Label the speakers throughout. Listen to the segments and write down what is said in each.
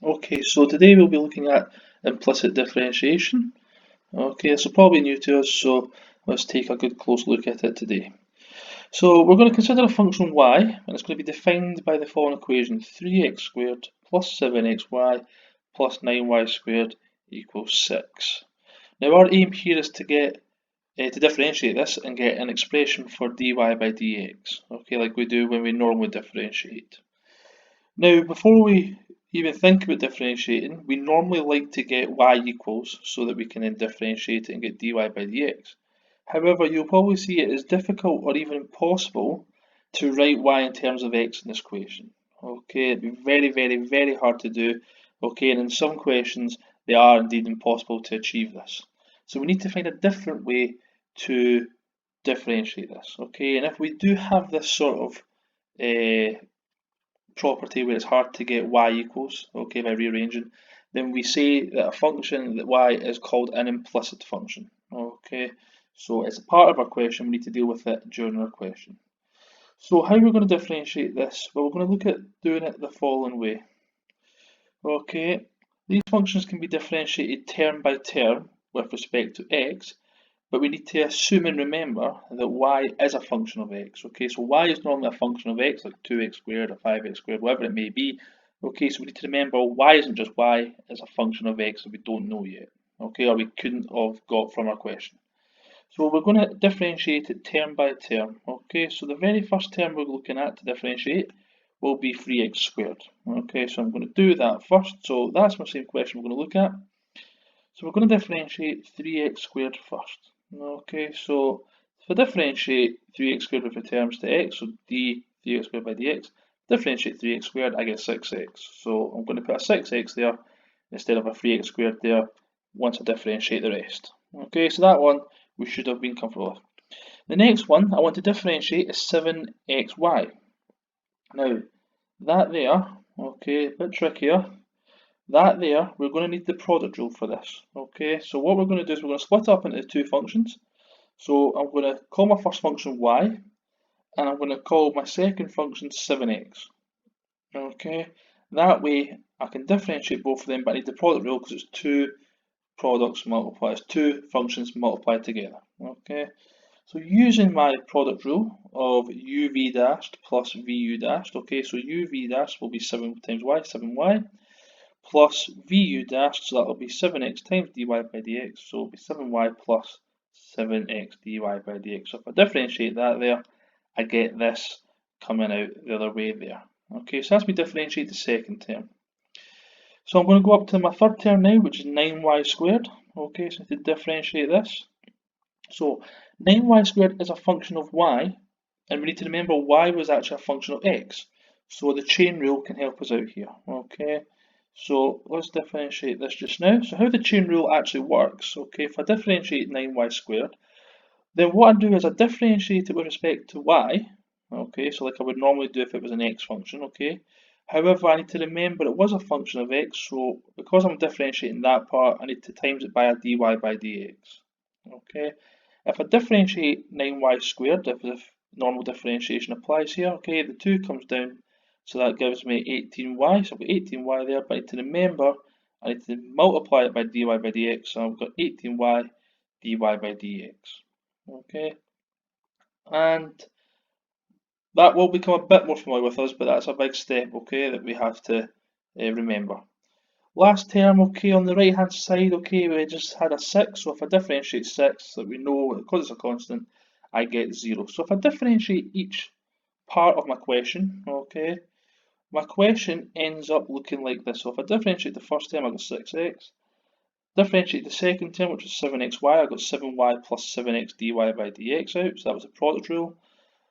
Speaker 1: Okay, so today we'll be looking at implicit differentiation. Okay, this is probably new to us, so let's take a good close look at it today. So we're going to consider a function y, and it's going to be defined by the following equation: 3x squared plus 7xy plus 9y squared equals 6. Now our aim here is to get to differentiate this and get an expression for dy by dx, okay, like we do when we normally differentiate. Now, before we even think about differentiating, we normally like to get y equals so that we can then differentiate it and get dy by dx. However, you'll probably see it is difficult or even impossible to write y in terms of x in this equation. Okay, it'd be very, very, very hard to do. Okay, and in some questions, they are indeed impossible to achieve this. So we need to find a different way to differentiate this. Okay, and if we do have this sort of property where it's hard to get y equals, okay, by rearranging, then we say that a function that y is called an implicit function. Okay, so it's a part of our question, we need to deal with it during our question. So how we're going to differentiate this? Well, we're going to look at doing it the following way. Okay, these functions can be differentiated term by term with respect to x, but we need to assume and remember that y is a function of x. Okay, so y is normally a function of x, like 2x squared or 5x squared, whatever it may be. Okay, so we need to remember y isn't just y, it's a function of x that we don't know yet. Okay, or we couldn't have got from our question. So we're going to differentiate it term by term. Okay, so the very first term we're looking at to differentiate will be 3x squared. Okay, so I'm going to do that first. So that's my same question we're going to look at. So we're going to differentiate 3x squared first. Okay, so if I differentiate 3x squared with the terms to x, so d 3x squared by dx, differentiate 3x squared, I get 6x. So I'm going to put a 6x there instead of a 3x squared there once I differentiate the rest. Okay, so that one we should have been comfortable with. The next one I want to differentiate is 7xy. Now, that there, okay, a bit trickier. That there, we're going to need the product rule for this. Okay, so what we're going to do is we're going to split up into two functions. So I'm going to call my first function y, and I'm going to call my second function 7x. Okay, that way I can differentiate both of them, but I need the product rule because it's two products multiplied, it's two functions multiplied together. Okay, so using my product rule of uv dashed plus vu dashed, okay, so uv dashed will be 7 times y, 7y, plus vu dashed, so that will be 7x times dy by dx, so it will be 7y plus 7x dy by dx. So if I differentiate that there, I get this coming out the other way there. Okay, so that's me differentiate the second term. So I'm going to go up to my third term now, which is 9y squared. Okay, so to differentiate this. So 9y squared is a function of y, and we need to remember y was actually a function of x. So the chain rule can help us out here. Okay, so let's differentiate this just now. So how the chain rule actually works, okay, if I differentiate 9y squared, then what I do is I differentiate it with respect to y, okay, so like I would normally do if it was an x function, okay. However, I need to remember it was a function of x, so because I'm differentiating that part, I need to times it by a dy by dx, okay. If I differentiate 9y squared, if normal differentiation applies here, okay, the 2 comes down, so that gives me 18y, so I've got 18y there, but I need to remember, I need to multiply it by dy by dx, so I've got 18y dy by dx, okay, and that will become a bit more familiar with us, but that's a big step, okay, that we have to remember. Last term, okay, on the right hand side, okay, we just had a 6, so if I differentiate 6, that we know, because it's a constant, I get 0. So if I differentiate each part of my question, okay, my question ends up looking like this. So if I differentiate the first term, I got 6x. Differentiate the second term, which is 7xy, I got 7y plus 7x dy by dx out, so that was the product rule.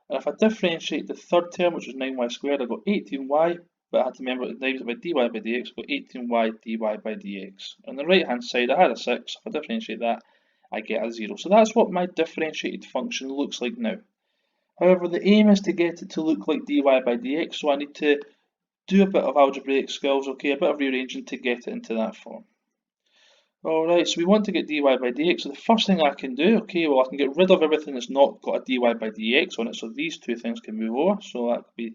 Speaker 1: And if I differentiate the third term, which was 9y squared, I got 18y, but I had to remember it divided by dy by dx, I got 18y dy by dx. On the right hand side, I had a 6, if I differentiate that, I get a 0. So that's what my differentiated function looks like now. However, the aim is to get it to look like dy by dx, so I need to do a bit of algebraic skills, okay, a bit of rearranging to get it into that form. Alright, so we want to get dy by dx, so the first thing I can do, okay, well I can get rid of everything that's not got a dy by dx on it, so these two things can move over, so that could be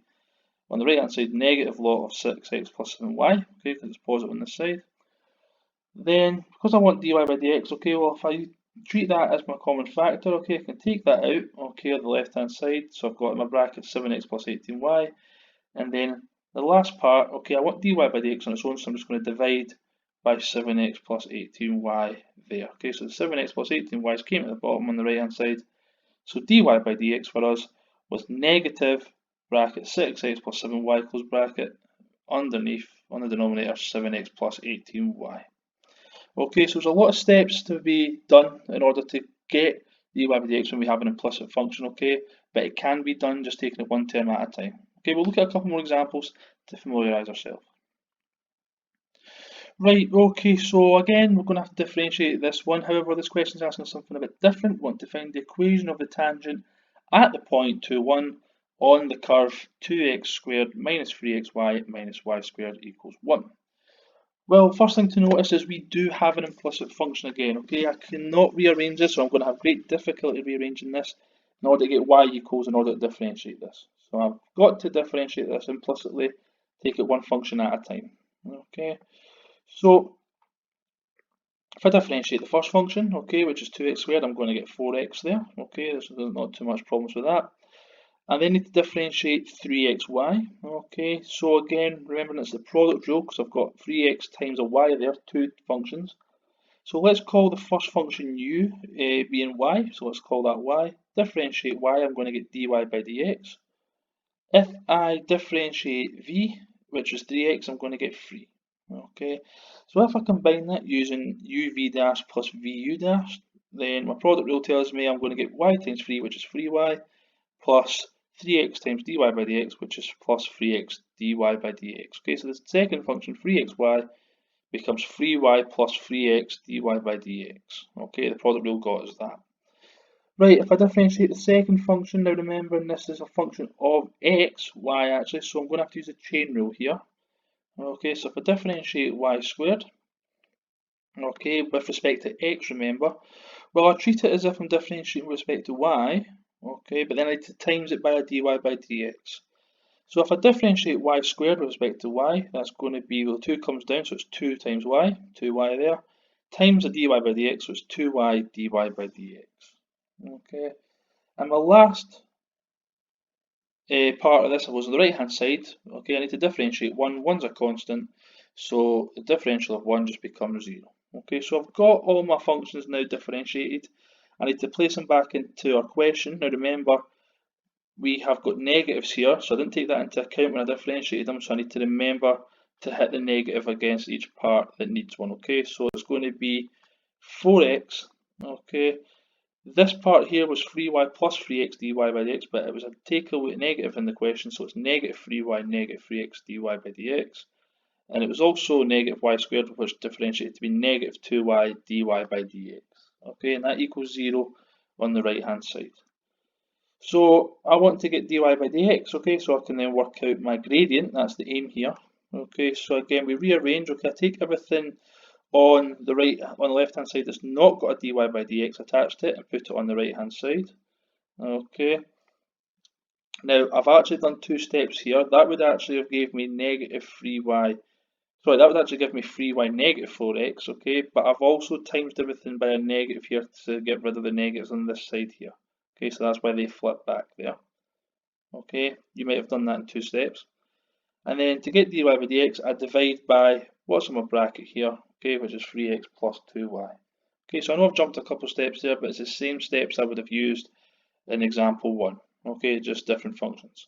Speaker 1: On the right hand side, negative log of 6x plus 7y, okay, because it's positive on this side. Then, because I want dy by dx, okay, well, if I treat that as my common factor, okay, I can take that out, okay, on the left hand side. So I've got in my bracket 7x plus 18y. And then the last part, okay, I want dy by dx on its own, so I'm just going to divide by 7x plus 18y there. Okay, so the 7x plus 18y came at the bottom on the right hand side. So dy by dx for us was negative bracket 6x plus 7y close bracket underneath on the denominator 7x plus 18y. Okay, so there's a lot of steps to be done in order to get dy by dx when we have an implicit function, okay, but it can be done just taking it one term at a time. Okay, we'll look at a couple more examples to familiarise ourselves. Right, okay, so again, we're going to have to differentiate this one. However, this question is asking something a bit different. We want to find the equation of the tangent at the point 2, 1 on the curve 2x squared minus 3xy minus y squared equals 1. Well, first thing to notice is we do have an implicit function again, okay? I cannot rearrange this, so I'm going to have great difficulty rearranging this in order to get y equals in order to differentiate this. So I've got to differentiate this implicitly, take it one function at a time, okay? So if I differentiate the first function, okay, which is 2x squared, I'm going to get 4x there, okay? There's not too much problems with that. And then need to differentiate 3xy, okay, so again, remembering it's the product rule because I've got 3x times a y there, two functions. So let's call the first function u being y, so let's call that y. Differentiate y, I'm going to get dy by dx. If I differentiate v, which is 3x, I'm going to get 3, okay. So if I combine that using uv dash plus vu dash, then my product rule tells me I'm going to get y times 3, which is 3y, plus 3x times dy by dx, which is plus 3x dy by dx. Okay, so the second function, 3xy, becomes 3y plus 3x dy by dx. Okay, the product rule got us that. Right, if I differentiate the second function, now remember this is a function of x, y actually, so I'm going to have to use the chain rule here. Okay, so if I differentiate y squared, okay, with respect to x, remember, well, I treat it as if I'm differentiating with respect to y, okay, but then I need to times it by a dy by dx. So if I differentiate y squared with respect to y, that's going to be, well, 2 comes down, so it's 2 times y, 2y there, times a dy by dx, so it's 2y dy by dx. Okay, and my last part of this was on the right hand side. Okay, I need to differentiate 1, 1's a constant, so the differential of 1 just becomes 0. Okay, so I've got all my functions now differentiated. I need to place them back into our question. Now remember, we have got negatives here, so I didn't take that into account when I differentiated them, so I need to remember to hit the negative against each part that needs one. Okay, so it's going to be 4x, okay, this part here was 3y plus 3x dy by dx, but it was a takeaway negative in the question, so it's negative 3y negative 3x dy by dx, and it was also negative y squared, which differentiated to be negative 2y dy by dx, okay, and that equals 0 on the right hand side. So I want to get dy by dx, okay, so I can then work out my gradient, that's the aim here. Okay, so again we rearrange, okay, I take everything on the left hand side that's not got a dy by dx attached to it and put it on the right hand side. Okay, now I've actually done two steps here. That would actually have gave me negative 3y, sorry, that would actually give me 3y negative 4x, okay, but I've also times everything by a negative here to get rid of the negatives on this side here. Okay, so that's why they flip back there. Okay, you might have done that in two steps. And then to get dy by dx, I divide by what's in my bracket here, okay, which is 3x plus 2y. Okay, so I know I've jumped a couple steps there, but it's the same steps I would have used in example 1. Okay, just different functions.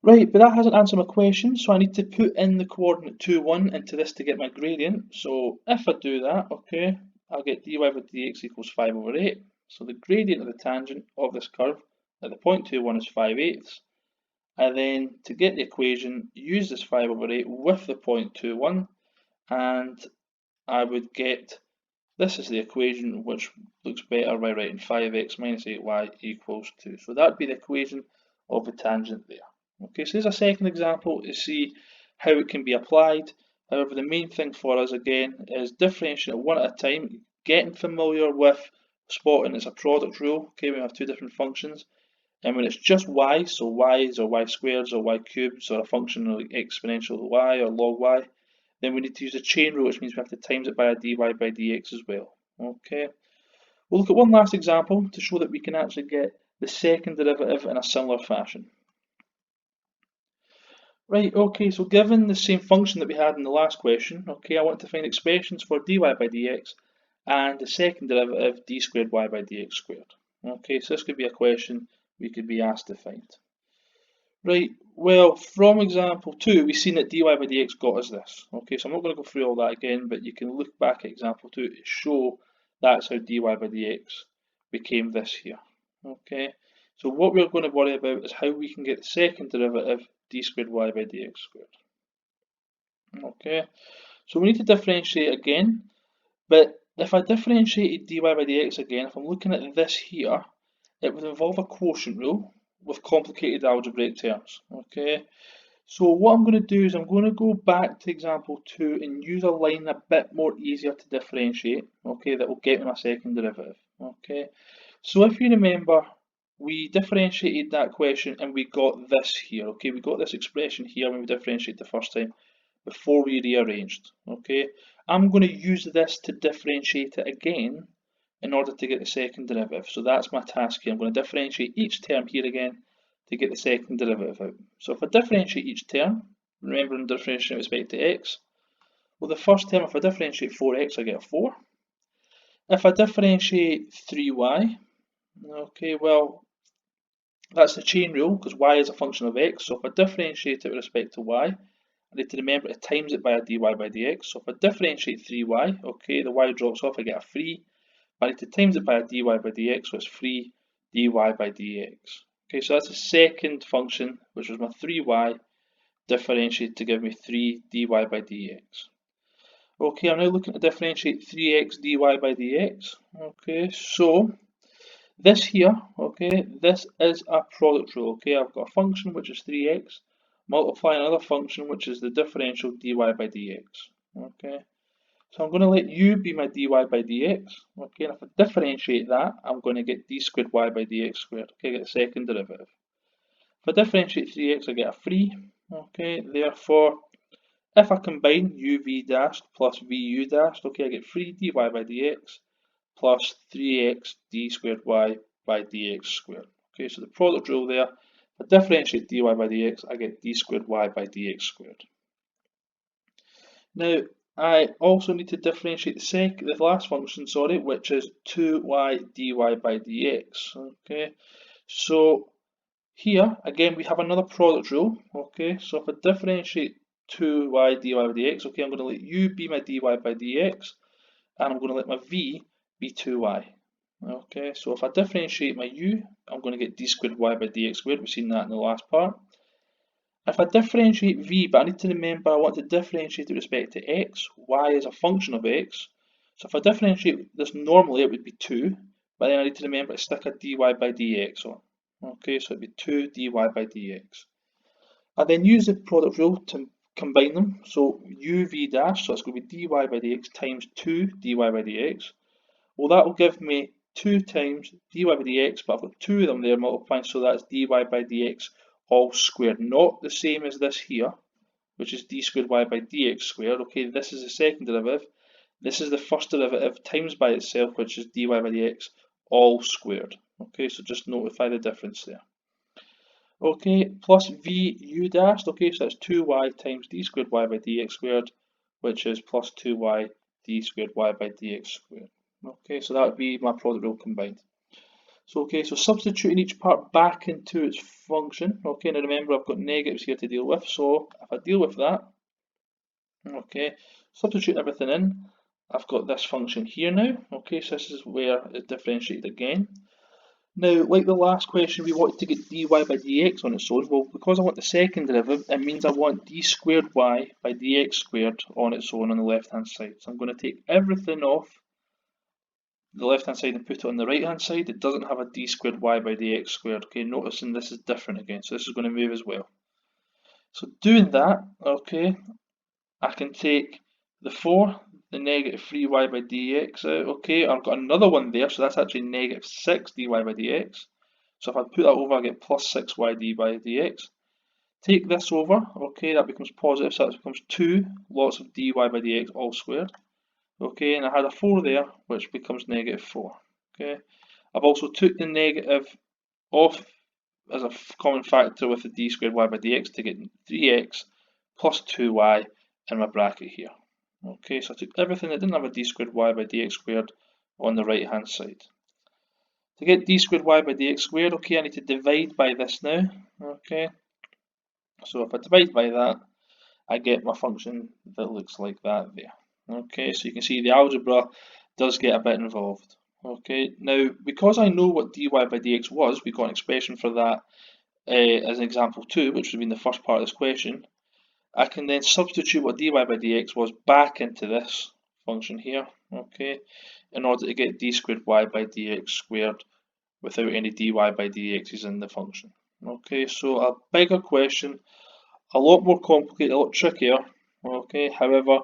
Speaker 1: Right, but that hasn't answered my question, so I need to put in the coordinate 2, 1 into this to get my gradient. So if I do that, okay, I'll get dy by dx equals 5 over 8. So the gradient of the tangent of this curve at the point 2, 1 is 5/8. And then to get the equation, use this 5 over 8 with the point 2, 1, and I would get, this is the equation which looks better by writing 5x minus 8y equals 2. So that would be the equation of the tangent there. Okay, so here's a second example to see how it can be applied. However, the main thing for us again is differentiating one at a time, getting familiar with spotting it's a product rule. Okay, we have two different functions, And when it's just y, so y's or y squareds or y cubes or a function like exponential y or log y, then we need to use a chain rule, which means we have to times it by a dy by dx as well. Okay. We'll look at one last example to show that we can actually get the second derivative in a similar fashion. Right, okay, so given the same function that we had in the last question, okay, I want to find expressions for dy by dx and the second derivative d squared y by dx squared. Okay, so this could be a question we could be asked to find. Right, well, from example 2, we've seen that dy by dx got us this. Okay, so I'm not going to go through all that again, but you can look back at example 2 to show that's how dy by dx became this here. Okay, so what we're going to worry about is how we can get the second derivative d squared y by dx squared. Okay, so we need to differentiate again, but if I differentiated dy by dx again, if I'm looking at this here, it would involve a quotient rule with complicated algebraic terms. Okay, so what I'm going to do is I'm going to go back to example 2 and use a line a bit more easier to differentiate. Okay, that will get me my second derivative. Okay, so if you remember, we differentiated that question and we got this here. Okay, we got this expression here when we differentiated the first time before we rearranged. Okay, I'm going to use this to differentiate it again in order to get the second derivative. So that's my task here. I'm going to differentiate each term here again to get the second derivative out. So if I differentiate each term, remember I'm differentiating with respect to x, well the first term, if I differentiate 4x, I get a 4. If I differentiate 3y, okay, well, that's the chain rule because y is a function of x. So if I differentiate it with respect to y, I need to remember to times it by a dy by dx. So if I differentiate 3y, okay, the y drops off, I get a 3. I need to times it by a dy by dx, so it's 3 dy by dx. Okay, so that's the second function, which was my 3y, differentiated to give me 3 dy by dx. Okay, I'm now looking to differentiate 3x dy by dx. Okay, so this here, okay, this is a product rule. Okay, I've got a function which is 3x, multiply another function which is the differential dy by dx. Okay, so I'm going to let u be my dy by dx. Okay, and if I differentiate that, I'm going to get d squared y by dx squared. Okay, I get the second derivative. If I differentiate 3x, I get a 3. Okay, therefore, if I combine uv dashed plus vu dashed, okay, I get 3 dy by dx plus 3x d squared y by dx squared. Okay, so the product rule there, if I differentiate dy by dx, I get d squared y by dx squared. Now, I also need to differentiate the last function, sorry, which is 2y dy by dx. Okay, so here, again, we have another product rule. Okay, so if I differentiate 2y dy by dx, okay, I'm going to let u be my dy by dx, and I'm going to let my v be 2y. Okay, so if I differentiate my u, I'm going to get d squared y by dx squared. We've seen that in the last part. If I differentiate v, but I need to remember I want to differentiate with respect to x, y is a function of x. So if I differentiate this normally, it would be 2, but then I need to remember to stick a dy by dx on. Okay, so it would be 2 dy by dx. I then use the product rule to combine them. So uv dash, so it's going to be dy by dx times 2 dy by dx. Well, that will give me 2 times dy by dx, but I've got 2 of them there multiplying, so that's dy by dx all squared. Not the same as this here, which is d squared y by dx squared. Okay, this is the second derivative. This is the first derivative times by itself, which is dy by dx all squared. Okay, so just notify the difference there. Okay, plus v u dashed. Okay, so that's 2y times d squared y by dx squared, which is plus 2y d squared y by dx squared. Okay, so that would be my product rule combined. So okay, so substituting each part back into its function. Okay, now remember I've got negatives here to deal with, so if I deal with that, okay, substitute everything in, I've got this function here now. Okay, so this is where it's differentiated again. Now, like the last question, we wanted to get dy by dx on its own. Well, because I want the second derivative, it means I want d squared y by dx squared on its own on the left-hand side. So I'm going to take everything off the left-hand side and put it on the right-hand side. It doesn't have a d squared y by dx squared. Okay, noticing this is different again, so this is going to move as well. So doing that, okay, I can take the 4, the negative 3y by dx out. Okay, I've got another one there, so that's actually negative 6 dy by dx. So if I put that over, I get plus 6y dy dx. Take this over, okay, that becomes positive, so that becomes 2 lots of dy by dx all squared. Okay, and I had a 4 there, which becomes negative 4. Okay, I've also took the negative off as a common factor with the d squared y by dx to get 3x plus 2y in my bracket here. Okay, so I took everything that didn't have a d squared y by dx squared on the right hand side. To get d squared y by dx squared, okay, I need to divide by this now. Okay, so if I divide by that, I get my function that looks like that there. Okay, so you can see the algebra does get a bit involved. Okay, now because I know what dy by dx was, we got an expression for that as an example 2, which would have been the first part of this question. I can then substitute what dy by dx was back into this function here, okay, in order to get d squared y by dx squared without any dy by dx's in the function. Okay, so a bigger question, a lot more complicated, a lot trickier. Okay, however,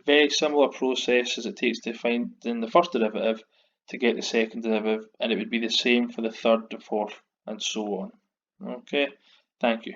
Speaker 1: very similar process as it takes to find in the first derivative to get the second derivative, and it would be the same for the third, the fourth, and so on. Okay, thank you.